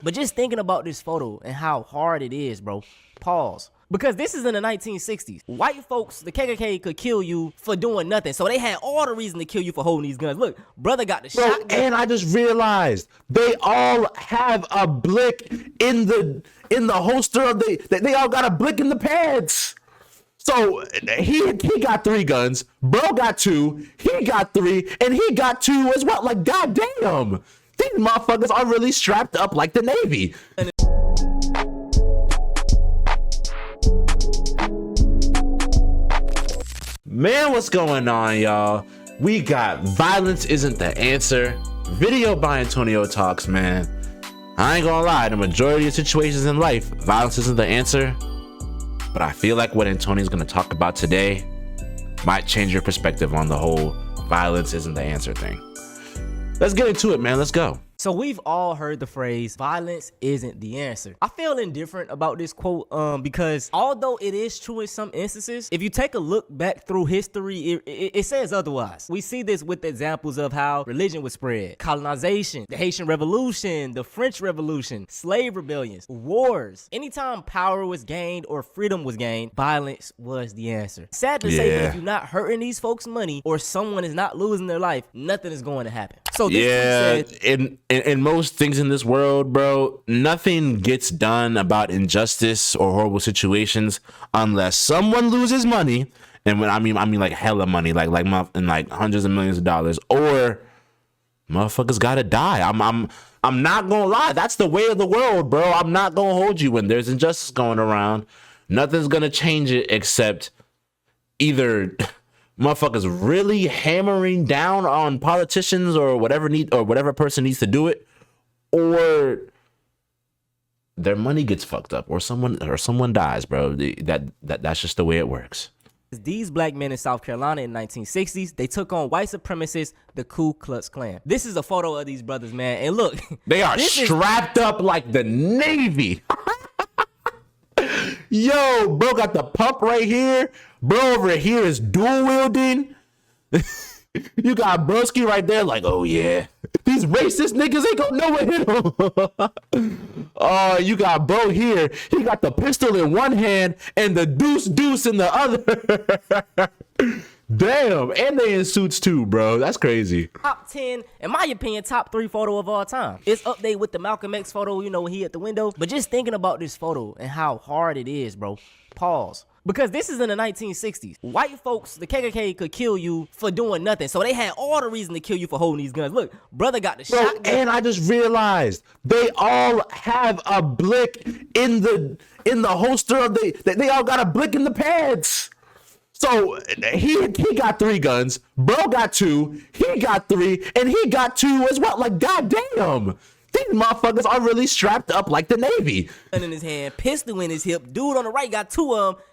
But just thinking about this photo and how hard it is, bro. Pause. Because this is in the 1960s. White folks, the KKK could kill you for doing nothing. So they had all the reason to kill you for holding these guns. Look, brother got the shotgun. And I just realized they all have a blick in the holster of they all got a blick in the pads. So he got 3 guns, bro got 2, he got 3, and he got 2 as well. Like, goddamn, these motherfuckers are really strapped up like the Navy. Man, what's going on, y'all? We got Violence Isn't the Answer, video by Antonio Talks, man. I ain't gonna lie, the majority of situations in life, violence isn't the answer. But I feel like what Antonio's gonna talk about today might change your perspective on the whole violence isn't the answer thing. Let's get into it, man. Let's go. So we've all heard the phrase, violence isn't the answer. I feel indifferent about this quote because although it is true in some instances, if you take a look back through history, it says otherwise. We see this with examples of how religion was spread, colonization, the Haitian Revolution, the French Revolution, slave rebellions, wars. Anytime power was gained or freedom was gained, violence was the answer. Sad to say that if you're not hurting these folks' money or someone is not losing their life, nothing is going to happen. So this in most things in this world, bro, nothing gets done about injustice or horrible situations unless someone loses money, and when I mean like hella money, like hundreds of millions of dollars, or motherfuckers gotta die. I'm not gonna lie, that's the way of the world, bro. I'm not gonna hold you. When there's injustice going around, nothing's gonna change it except either motherfuckers really hammering down on politicians or whatever person needs to do it, or their money gets fucked up, or someone dies, bro. That's just the way it works. These black men in South Carolina in the 1960s, they took on white supremacists, the Ku Klux Klan. This is a photo of these brothers, man, and look, they are strapped up like the Navy. Yo, bro got the pump right here. Bro over here is dual wielding. You got broski right there like, oh yeah, these racist niggas ain't gonna know what hit him. Oh, you got bro here. He got the pistol in one hand and the deuce in the other. Damn, and they in suits too, bro. That's crazy. Top 10, in my opinion, top 3 photo of all time. It's update with the Malcolm X photo, you know, when he at the window. But just thinking about this photo and how hard it is, bro. Pause. Because this is in the 1960s. White folks, the KKK could kill you for doing nothing. So they had all the reason to kill you for holding these guns. Look, brother got the shotgun. And I just realized they all have a blick in the holster of they all got a blick in the pads. So he got 3 guns, bro got 2, he got 3, and he got 2 as well. Like, goddamn, these motherfuckers are really strapped up like the Navy. In his hand, pistol in his hip. Dude on the right got 2 of them.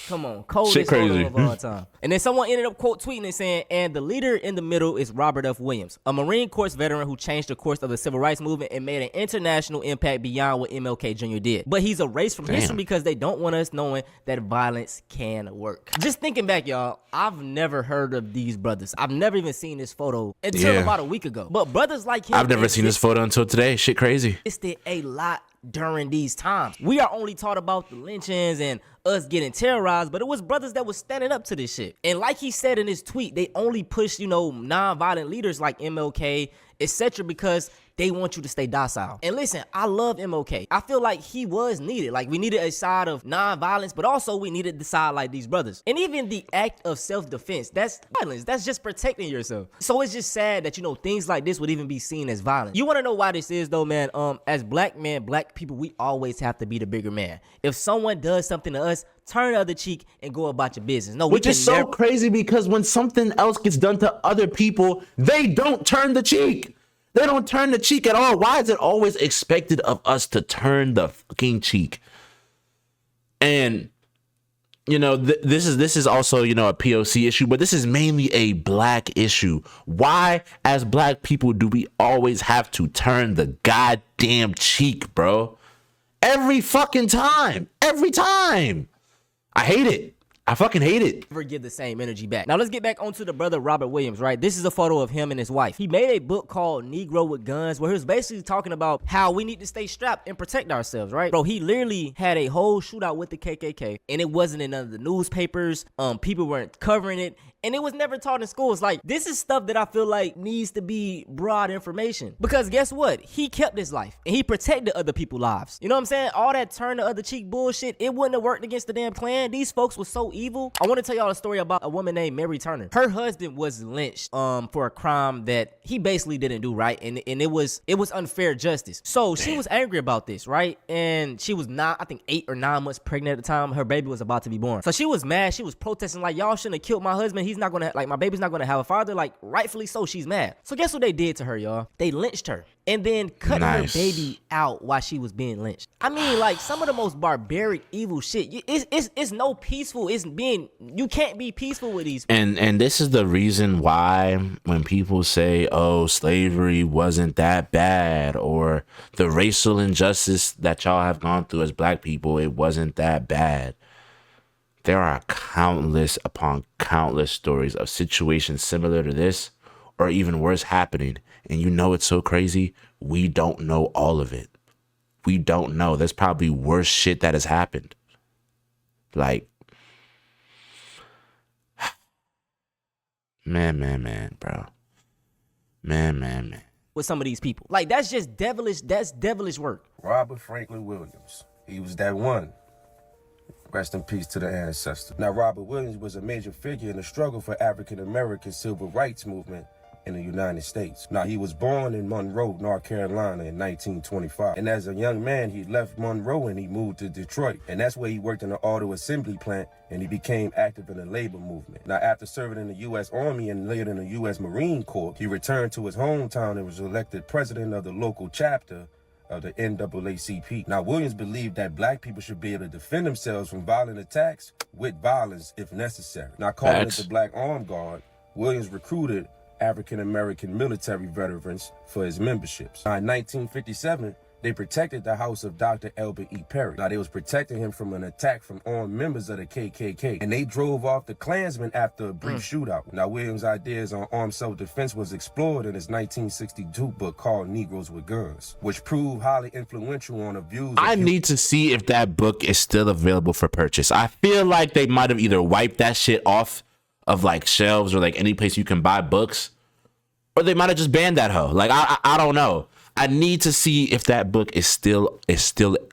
Come on, coldest photo of all time. And then someone ended up quote tweeting and saying, and the leader in the middle is Robert F. Williams, a Marine Corps veteran who changed the course of the civil rights movement and made an international impact beyond what MLK Jr. did. But he's erased from history because they don't want us knowing that violence can work. Just thinking back, y'all, I've never heard of these brothers. I've never even seen this photo until about a week ago. But brothers like him, I've never seen this photo until today. Shit crazy. It's a lot during these times. We are only taught about the lynchings and us getting terrorized, but it was brothers that was standing up to this shit. And like he said in his tweet, they only push, non-violent leaders like MLK, etc., because they want you to stay docile. And listen, I love MLK. I feel like he was needed. Like, we needed a side of non-violence, but also we needed the side like these brothers. And even the act of self-defense, that's violence. That's just protecting yourself. So it's just sad that, things like this would even be seen as violence. You want to know why this is, though, man? As black men, black people, we always have to be the bigger man. If someone does something to us, turn the other cheek and go about your business. No, which is so crazy, because when something else gets done to other people, they don't turn the cheek. They don't turn the cheek at all. Why is it always expected of us to turn the fucking cheek? And, this is also, a POC issue, but this is mainly a black issue. Why, as black people, do we always have to turn the goddamn cheek, bro? Every fucking time. Every time. I hate it. I fucking hate it. Never give the same energy back. Now let's get back onto the brother Robert Williams, right? This is a photo of him and his wife. He made a book called Negro with Guns, where he was basically talking about how we need to stay strapped and protect ourselves, right? Bro, he literally had a whole shootout with the KKK, and it wasn't in none of the newspapers. People weren't covering it, and it was never taught in schools. Like, this is stuff that I feel like needs to be broad information, because guess what? He kept his life and he protected other people's lives. You know what I'm saying? All that turn the other cheek bullshit, it wouldn't have worked against the damn Klan. These folks were so evil. I want to tell y'all a story about a woman named Mary Turner. Her husband was lynched for a crime that he basically didn't do, right? And it was unfair justice. So she was angry about this, right? And she was not, I think, 8 or 9 months pregnant at the time. Her baby was about to be born. So she was mad. She was protesting like, y'all shouldn't have killed my husband. He's not gonna, like, my baby's not gonna have a father. Like, rightfully so, she's mad. So guess what they did to her, y'all? They lynched her and then cut her baby out while she was being lynched. I mean, like, some of the most barbaric, evil shit. It's no peaceful. You can't be peaceful with these. And this is the reason why when people say, oh, slavery wasn't that bad, or the racial injustice that y'all have gone through as black people, it wasn't that bad. There are countless upon countless stories of situations similar to this, or even worse, happening. And you know it's so crazy? We don't know all of it. We don't know. There's probably worse shit that has happened. Like, man, bro. Man. With some of these people. Like, that's just devilish. That's devilish work. Robert Franklin Williams. He was that one. Rest in peace to the ancestor. Now, Robert Williams was a major figure in the struggle for African-American civil rights movement in the United States. Now, he was born in Monroe, North Carolina in 1925. And as a young man, he left Monroe and he moved to Detroit. And that's where he worked in the auto assembly plant, and he became active in the labor movement. Now, after serving in the U.S. Army and later in the U.S. Marine Corps, he returned to his hometown and was elected president of the local chapter of the NAACP. Now, Williams believed that black people should be able to defend themselves from violent attacks with violence if necessary. Now, calling it the Black Armed Guard, Williams recruited African-American military veterans for his memberships. Now, in 1957, they protected the house of Dr. Elbert E. Perry. Now, they was protecting him from an attack from armed members of the KKK. And they drove off the Klansmen after a brief shootout. Now, Williams' ideas on armed self-defense was explored in his 1962 book called Negroes with Guns, which proved highly influential on the views. I need to see if that book is still available for purchase. I feel like they might have either wiped that shit off of like shelves or like any place you can buy books, or they might have just banned that hoe. Like, I don't know. I need to see if that book is still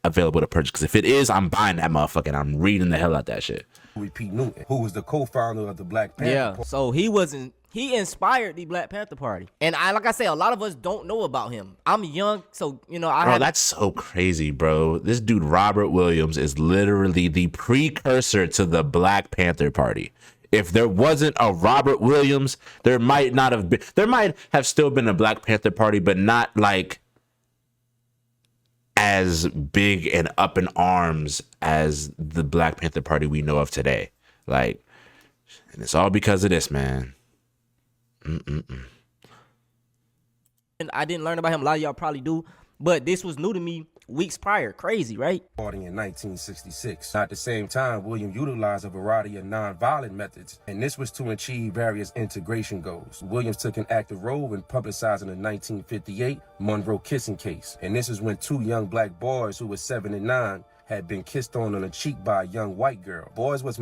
available to purchase. Because if it is, I'm buying that motherfucker and I'm reading the hell out that shit. Pete Newton, who was the co-founder of the Black Panther Party. So he inspired the Black Panther Party. And like I say, a lot of us don't know about him. I'm young, so, you know, that's so crazy, bro. This dude, Robert Williams, is literally the precursor to the Black Panther Party. If there wasn't a Robert Williams, there might have still been a Black Panther Party, but not like as big and up in arms as the Black Panther Party we know of today. Like, and it's all because of this, man. And I didn't learn about him. A lot of y'all probably do, but this was new to me weeks prior. Crazy, right? Party in 1966. At the same time, William utilized a variety of nonviolent methods, and this was to achieve various integration goals. Williams took an active role in publicizing the 1958 Monroe kissing case, and this is when 2 young black boys who were 7 and 9 had been kissed on the cheek by a young white girl. Boys was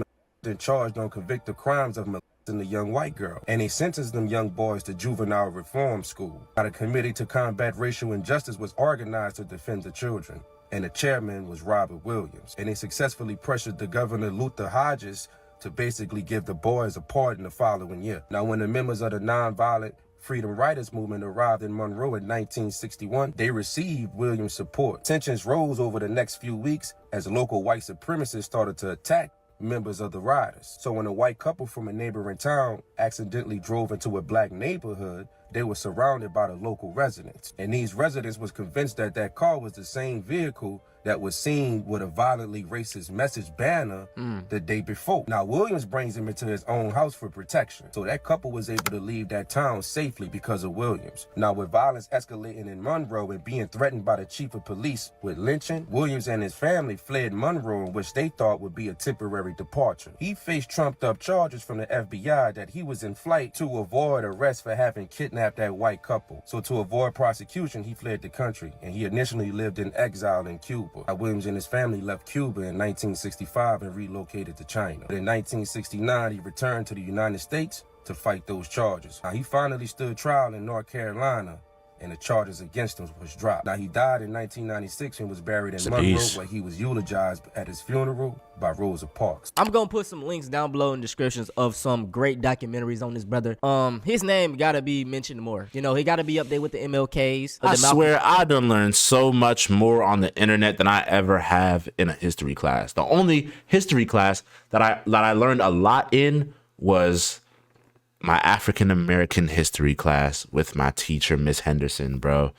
charged on convicted crimes of molesting the young white girl, and they sentenced them young boys to juvenile reform school. Now, the Committee to Combat Racial Injustice was organized to defend the children, and the chairman was Robert Williams, and they successfully pressured the governor Luther Hodges to basically give the boys a pardon the following year. Now, when the members of the nonviolent Freedom Riders movement arrived in Monroe in 1961, they received Williams' support. Tensions rose over the next few weeks as local white supremacists started to attack members of the Riders. So when a white couple from a neighboring town accidentally drove into a black neighborhood, they were surrounded by the local residents. And these residents was convinced that that car was the same vehicle that was seen with a violently racist message banner the day before. Now, Williams brings him into his own house for protection. So that couple was able to leave that town safely because of Williams. Now, with violence escalating in Monroe and being threatened by the chief of police with lynching, Williams and his family fled Monroe, in which they thought would be a temporary departure. He faced trumped-up charges from the FBI that he was in flight to avoid arrest for having kidnapped that white couple. So to avoid prosecution, he fled the country, and he initially lived in exile in Cuba. Now, Williams and his family left Cuba in 1965 and relocated to China. But in 1969, he returned to the United States to fight those charges. Now, he finally stood trial in North Carolina, and the charges against him was dropped. Now, he died in 1996 and was buried in Monroe, where he was eulogized at his funeral by Rosa Parks. I'm gonna put some links down below in descriptions of some great documentaries on this brother. His name gotta be mentioned more. You know, he gotta be up there with the MLKs. I swear I done learned so much more on the internet than I ever have in a history class. The only history class that I learned a lot in was my African American history class with my teacher, Miss Henderson, bro.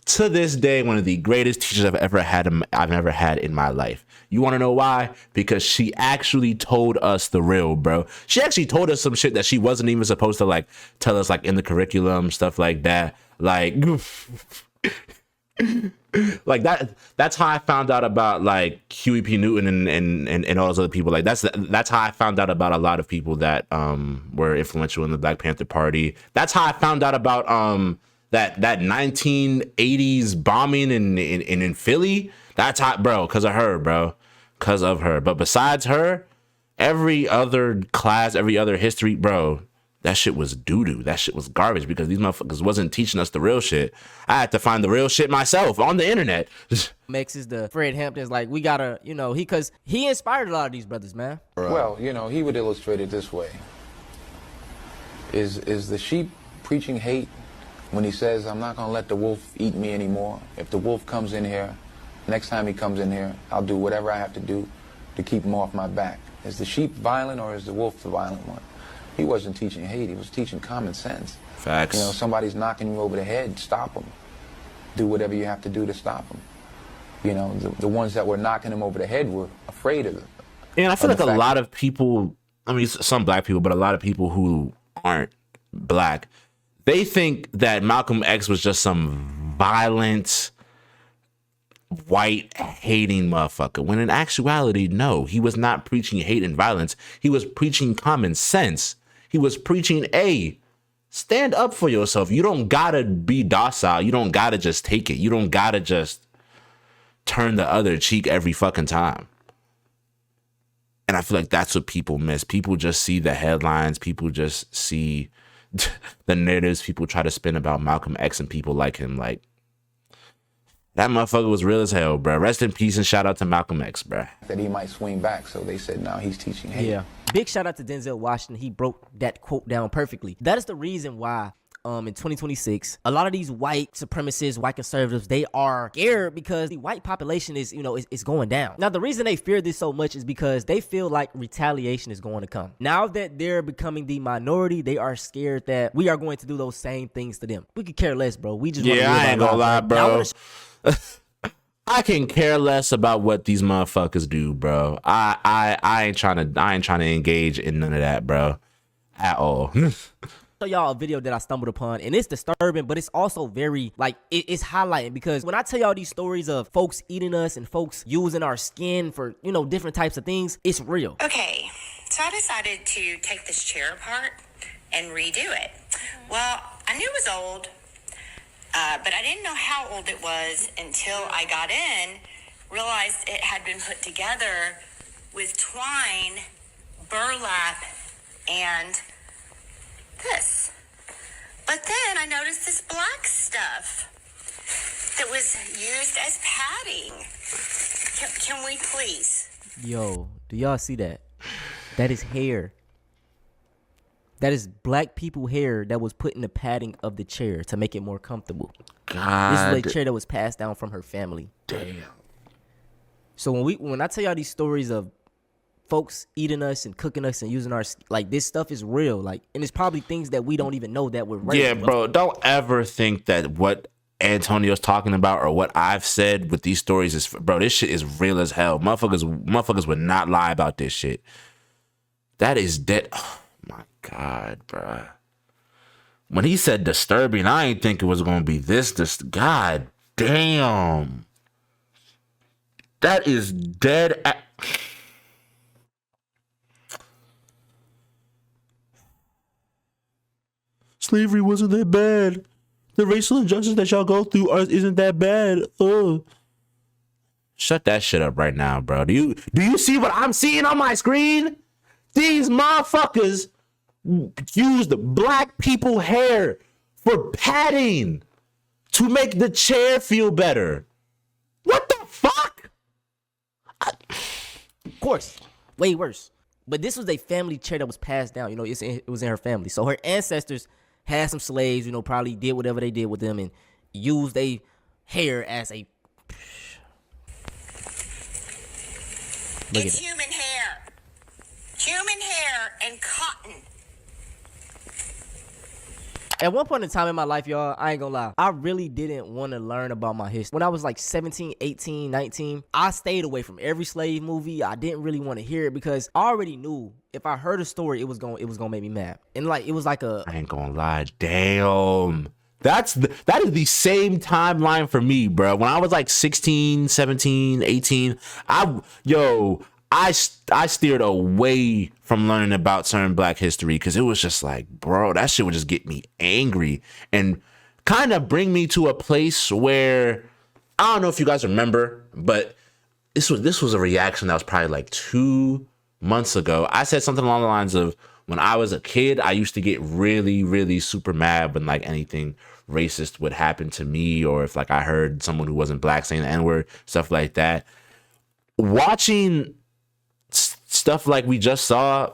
To this day, one of the greatest teachers I've ever had in my life. You want to know why? Because she actually told us the real, bro. She actually told us some shit that she wasn't even supposed to like tell us, like in the curriculum, stuff like that. Like like that's how I found out about like Huey P. Newton and all those other people. Like that's how I found out about a lot of people that were influential in the Black Panther Party. That's how I found out about that 1980s bombing in Philly. That's how, bro, because of her, bro. Because of her. But besides her, every other class, every other history, bro, that shit was doo-doo. That shit was garbage because these motherfuckers wasn't teaching us the real shit. I had to find the real shit myself on the internet. Max is the Fred Hampton's, like, we gotta, you know, because he inspired a lot of these brothers, man. Well, you know, he would illustrate it this way. Is the sheep preaching hate when he says, I'm not gonna let the wolf eat me anymore? If the wolf comes in here, next time he comes in here, I'll do whatever I have to do to keep him off my back. Is the sheep violent or is the wolf the violent one? He wasn't teaching hate, he was teaching common sense. Facts. You know, somebody's knocking you over the head, stop them. Do whatever you have to do to stop them. You know, the ones that were knocking him over the head were afraid of it. And I feel like a lot of people, I mean, some black people, but a lot of people who aren't black, they think that Malcolm X was just some violent, white hating motherfucker, when in actuality, no, he was not preaching hate and violence. He was preaching common sense. He was preaching, stand up for yourself. You don't gotta be docile. You don't gotta just take it. You don't gotta just turn the other cheek every fucking time. And I feel like that's what people miss. People just see the headlines. People just see the narratives people try to spin about Malcolm X and people like him. Like, that motherfucker was real as hell, bro. Rest in peace and shout out to Malcolm X, bro. That he might swing back, so they said, no, he's teaching hate. Yeah. Big shout out to Denzel Washington. He broke that quote down perfectly. That is the reason why in 2026, a lot of these white supremacists, white conservatives, they are scared because the white population is, you know, is going down. Now, the reason they fear this so much is because they feel like retaliation is going to come. Now that they're becoming the minority, they are scared that we are going to do those same things to them. We could care less, bro. We just I ain't gonna lie, bro. I can care less about what these motherfuckers do, bro. I ain't trying to engage in none of that, bro, at all. Show y'all a video that I stumbled upon, and it's disturbing, but it's also very, like, it's highlighting, because when I tell y'all these stories of folks eating us and folks using our skin for, you know, different types of things, it's real. Okay, so I decided to take this chair apart and redo it. Well, I knew it was old, but I didn't know how old it was until I got in, realized it had been put together with twine, burlap, and this. But then I noticed this black stuff that was used as padding. Can we please? Yo, do y'all see that? That is hair. That is black people hair that was put in the padding of the chair to make it more comfortable. God. This is a chair that was passed down from her family. Damn. So when I tell y'all these stories of folks eating us and cooking us and using our, like, this stuff is real, like, and it's probably things that we don't even know that we're right. Yeah, bro, don't ever think that what Antonio's talking about or what I've said with these stories is, bro, this shit is real as hell. Motherfuckers would not lie about this shit. That is dead. Oh my God, bro. When he said disturbing, I ain't think it was gonna be this. God damn. That is dead. Slavery wasn't that bad. The racial injustice that y'all go through isn't that bad. Shut that shit up right now, bro. Do you see what I'm seeing on my screen? These motherfuckers used black people hair for padding to make the chair feel better. What the fuck? Of course, way worse. But this was a family chair that was passed down. You know, it was in her family. So her ancestors had some slaves, you know, probably did whatever they did with them and used their hair as a... It's human hair. Human hair and cotton. At one point in time in my life, y'all, I ain't gonna lie, I really didn't want to learn about my history. When I was like 17, 18, 19, I stayed away from every slave movie. I didn't really want to hear it because I already knew if I heard a story, it was gonna make me mad. And like, it was like I ain't gonna lie, damn. That is the same timeline for me, bro. When I was like 16, 17, 18, I steered away from learning about certain black history because it was just like, bro, that shit would just get me angry and kind of bring me to a place where, I don't know if you guys remember, but this was a reaction that was probably like 2 months ago. I said something along the lines of, when I was a kid, I used to get really, really super mad when like anything racist would happen to me, or if like I heard someone who wasn't black saying the N-word, stuff like that. Watching stuff like we just saw,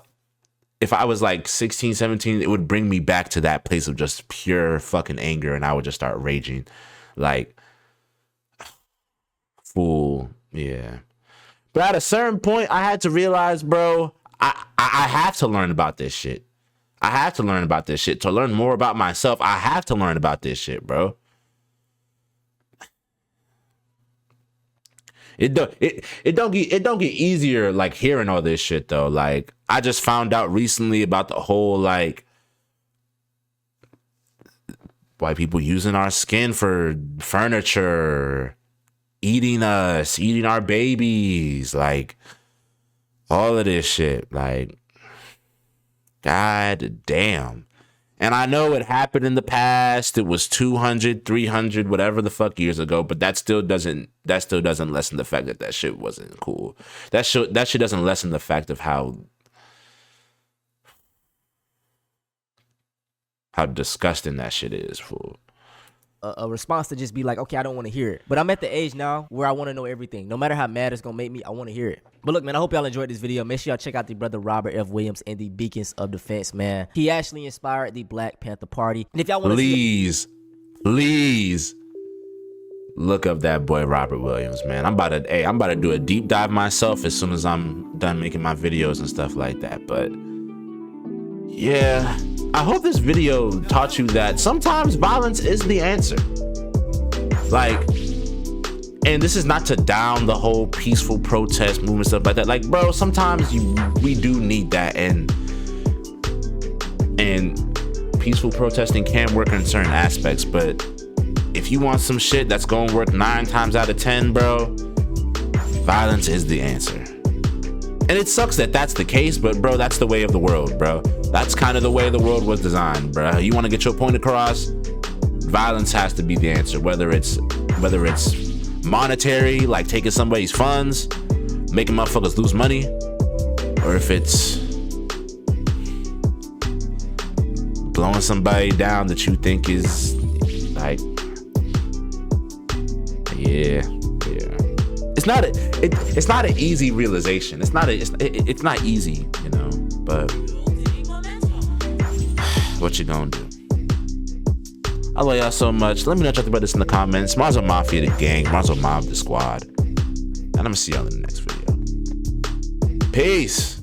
if I was like 16, 17, it would bring me back to that place of just pure fucking anger, and I would just start raging. Like, fool, yeah. But at a certain point, I had to realize, bro, I have to learn about this shit. I have to learn about this shit. To learn more about myself, I have to learn about this shit, bro. It don't get easier like hearing all this shit though. Like, I just found out recently about the whole like white people using our skin for furniture, eating us, eating our babies, like all of this shit. Like, god damn. And I know it happened in the past. It was 200, 300, whatever the fuck years ago, but that still doesn't lessen the fact that shit wasn't cool. That shit doesn't lessen the fact of how disgusting that shit is, fool. A response to just be like, okay, I don't want to hear it. But I'm at the age now where I want to know everything. No matter how mad it's going to make me, I want to hear it. But look, man, I hope y'all enjoyed this video. Make sure y'all check out the brother Robert F. Williams and the Beacons of Defense, man. He actually inspired the Black Panther Party. And if y'all want to please look up that boy Robert Williams, man. I'm about to do a deep dive myself as soon as I'm done making my videos and stuff like that. But yeah, I hope this video taught you that sometimes violence is the answer. Like, and this is not to down the whole peaceful protest movement, stuff like that. Like, bro, sometimes we do need that, and peaceful protesting can work in certain aspects, but if you want some shit that's gonna work 9 times out of 10, bro, violence is the answer. And it sucks that that's the case, but bro, that's the way of the world, bro. That's kind of the way the world was designed, bro. You want to get your point across, violence has to be the answer. Whether it's monetary, like taking somebody's funds, making motherfuckers lose money, or if it's blowing somebody down that you think is like, yeah. It's not an easy realization. It's not easy, you know, but what you gonna do? I love y'all so much. Let me know what y'all think about this in the comments. Marso Mafia the gang, Marso Mob the squad. And I'm gonna see y'all in the next video. Peace.